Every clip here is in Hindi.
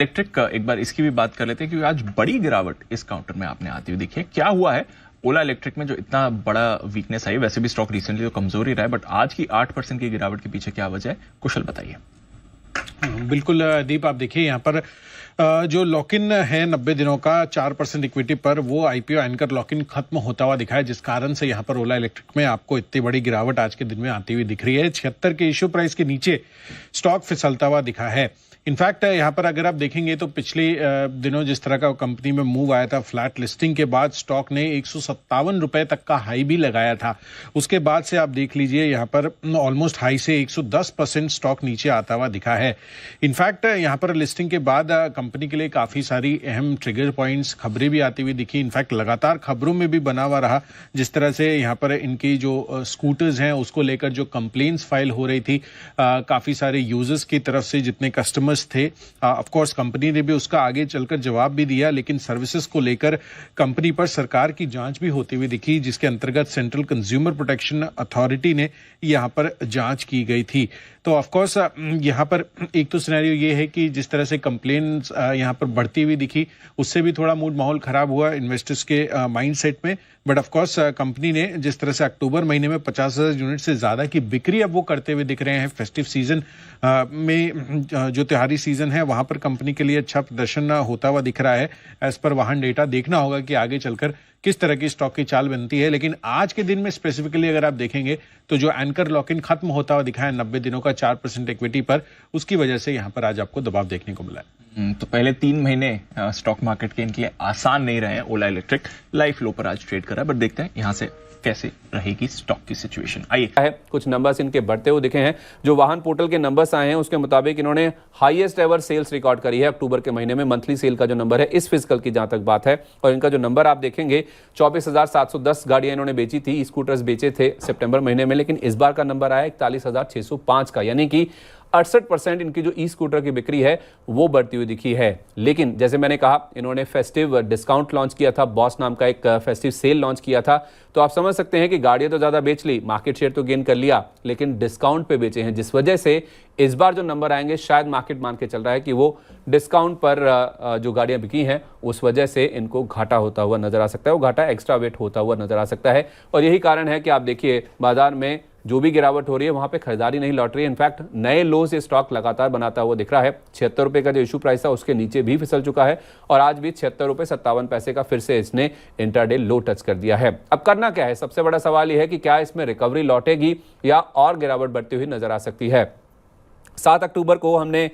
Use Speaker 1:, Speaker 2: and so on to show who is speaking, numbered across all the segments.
Speaker 1: इलेक्ट्रिक का एक बार इसकी भी बात कर लेते हैं क्योंकि आज बड़ी गिरावट इस काउंटर में आपने आती हुई देखी है। क्या हुआ है ओला इलेक्ट्रिक में जो इतना बड़ा वीकनेस आई? वैसे भी स्टॉक रिसेंटली तो कमजोर ही रहा है, बट आज की 8% की गिरावट के पीछे क्या वजह है, कुशल बताइए।
Speaker 2: बिल्कुल दीप, आप देखिए यहाँ पर जो लॉक इन है 90 दिनों का 4% इक्विटी पर, वो आईपीओ एंकर लॉक इन खत्म होता हुआ दिखा है, जिस कारण से यहाँ पर ओला इलेक्ट्रिक में आपको इतनी बड़ी गिरावट आज के दिन में आती हुई दिख रही है। 76 के इश्यू प्राइस के नीचे स्टॉक फिसलता हुआ दिखा है। इनफैक्ट यहाँ पर अगर आप देखेंगे तो पिछले दिनों जिस तरह का कंपनी में मूव आया था, फ्लैट लिस्टिंग के बाद स्टॉक ने 157 रुपए तक का हाई भी लगाया था। उसके बाद से आप देख लीजिए यहाँ पर ऑलमोस्ट हाई से 110% स्टॉक नीचे आता हुआ दिखा है। इनफैक्ट यहाँ पर लिस्टिंग के बाद कंपनी के लिए काफी सारी अहम ट्रिगर पॉइंट्स, खबरें भी आती हुई दिखी। इनफैक्ट लगातार खबरों में भी बना हुआ रहा, जिस तरह से यहाँ पर इनकी जो स्कूटर्स हैं उसको लेकर जो कंप्लेंट्स फाइल हो रही थी काफी सारे यूजर्स की तरफ से, जितने कस्टमर्स थे। ऑफ कोर्स कंपनी ने भी उसका आगे चलकर जवाब भी दिया, लेकिन सर्विसेज को लेकर कंपनी पर सरकार की जांच भी होती हुई दिखी, जिसके अंतर्गत सेंट्रल कंज्यूमर प्रोटेक्शन अथॉरिटी ने यहां पर जांच की गई थी। तो ऑफ कोर्स यहां पर एक तो सिनेरियो ये है कि जिस तरह से कंप्लेंट्स यहां पर बढ़ती हुई दिखी, उससे भी थोड़ा मूड माहौल खराब हुआ इन्वेस्टर्स के माइंडसेट में। बट ऑफ कोर्स कंपनी ने जिस तरह से अक्टूबर महीने में 50,000 यूनिट से ज्यादा की बिक्री अब वो करते हुए दिख रहे हैं, फेस्टिव सीजन में जो त्योहारी सीजन है वहां पर कंपनी के लिए अच्छा प्रदर्शन होता हुआ दिख रहा है। एज पर वाहन डेटा देखना होगा कि आगे चलकर किस तरह की स्टॉक की चाल बनती है। लेकिन आज के दिन में स्पेसिफिकली अगर आप देखेंगे तो जो एंकर लॉक इन खत्म होता हुआ दिखा है 90 दिनों का 4% इक्विटी पर, उसकी वजह से यहां पर आज आपको दबाव देखने को मिला है।
Speaker 1: तो पहले 3 महीने स्टॉक मार्केट के इनके लिए आसान नहीं रहे हैं। ओला इलेक्ट्रिक लाइफ लो पर आज ट्रेड कर रहा है, बट देखते हैं यहां से कैसे रहेगी स्टॉक की सिचुएशन। आइए,
Speaker 3: कुछ नंबर्स इनके बढ़ते हुए दिखे हैं। जो वाहन पोर्टल के नंबर्स आए हैं उसके मुताबिक इन्होंने हाईएस्ट एवर सेल्स रिकॉर्ड करी है अक्टूबर के महीने में। मंथली सेल का जो नंबर है इस फिजिकल की जहां तक बात है, और इनका जो नंबर आप देखेंगे 24,710 गाड़ियां इन्होंने बेची थी, स्कूटर्स बेचे थे सितंबर महीने में, लेकिन इस बार का नंबर आया 41,605 का, यानी कि 68% इनकी जो ई स्कूटर की बिक्री है वो बढ़ती हुई दिखी है। लेकिन जैसे मैंने कहा, इन्होंने फेस्टिव डिस्काउंट लॉन्च किया था, बॉस नाम का एक फेस्टिव सेल लॉन्च किया था। तो आप समझ सकते हैं कि गाड़ियां तो ज्यादा बेच ली, मार्केट शेयर तो गेन कर लिया, लेकिन डिस्काउंट पे बेचे हैं, जिस वजह से इस बार जो नंबर आएंगे शायद मार्केट मान के चल रहा है कि वो डिस्काउंट पर जो गाड़ियां बिकी हैं उस वजह से इनको घाटा होता हुआ नजर आ सकता है। वो घाटा एक्स्ट्रा वेट होता हुआ नजर आ सकता है, और यही कारण है कि आप देखिए बाजार में जो भी गिरावट हो रही है वहां पे खरीदारी नहीं लौट रही है। इनफैक्ट नए लो से स्टॉक लगातार बनाता हुआ दिख रहा है। 76 रुपए का जो इशू प्राइस था उसके नीचे भी फिसल चुका है, और आज भी 76 रुपए 57 पैसे का फिर से इसने इंटरडे लो टच कर दिया है। अब करना क्या है? सबसे बड़ा सवाल यह है कि क्या इसमें रिकवरी लौटेगी या और गिरावट बढ़ती हुई नजर आ सकती है। 7 अक्टूबर को हमने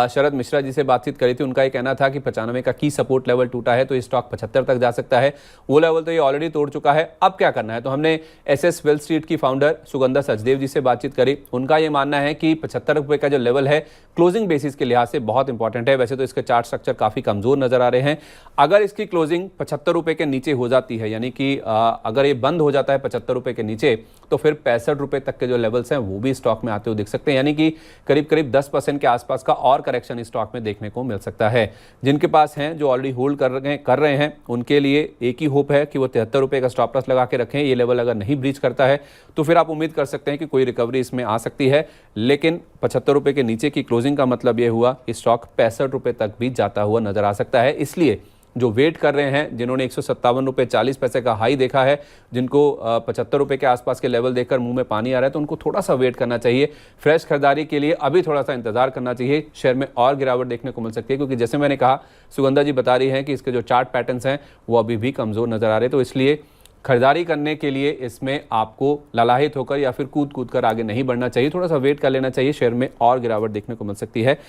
Speaker 3: शरद मिश्रा जी से बातचीत करी थी। उनका ये कहना था कि 95 का की सपोर्ट लेवल टूटा है तो ये स्टॉक 75 तक जा सकता है। वो लेवल तो ये ऑलरेडी तोड़ चुका है। अब क्या करना है? तो हमने एसएस वेल्थ स्ट्रीट की फाउंडर सुगंधा सचदेव जी से बातचीत करी। उनका ये मानना है कि 75 रुपए का जो लेवल है क्लोजिंग बेसिस के लिहाज से बहुत इंपॉर्टेंट है। वैसे तो इसके चार्ट स्ट्रक्चर काफी कमजोर नजर आ रहे हैं। अगर इसकी क्लोजिंग 75 रुपए के नीचे हो जाती है, यानी कि अगर ये बंद हो जाता है 75 रुपए के नीचे, तो फिर 65 रुपए तक के जो लेवल्स हैं वो भी स्टॉक में आते हुए दिख सकते हैं, यानी कि करीब करीब 10% के आसपास का और करेक्शन स्टॉक में देखने को मिल सकता है। जिनके पास हैं, जो ऑलरेडी होल्ड कर रहे हैं, उनके लिए एक ही होप है कि वो 73 रुपए का स्टॉप लॉस लगा के रखें। ये लेवल अगर नहीं ब्रीच करता है तो फिर आप उम्मीद कर सकते हैं कि कोई रिकवरी इसमें आ सकती है। लेकिन 75 रुपए के नीचे की क्लोजिंग का मतलब यह हुआ कि स्टॉक 65 रुपए तक भी जाता हुआ नजर आ सकता है। इसलिए जो वेट कर रहे हैं, जिन्होंने 157 रुपए 40 पैसे का हाई देखा है, जिनको 75 रुपए के आसपास के लेवल देखकर मुंह में पानी आ रहा है, तो उनको थोड़ा सा वेट करना चाहिए। फ्रेश खरीदारी के लिए अभी थोड़ा सा इंतजार करना चाहिए। शेयर में और गिरावट देखने को मिल सकती है, क्योंकि जैसे मैंने कहा, सुगंधा जी बता रही हैं कि इसके जो चार्ट पैटर्न्स हैं वो अभी भी कमजोर नजर आ रहे हैं। तो इसलिए खरीदारी करने के लिए इसमें आपको ललाहित होकर या फिर कूद कर आगे नहीं बढ़ना चाहिए। थोड़ा सा वेट कर लेना चाहिए। शेयर में और गिरावट देखने को मिल सकती है।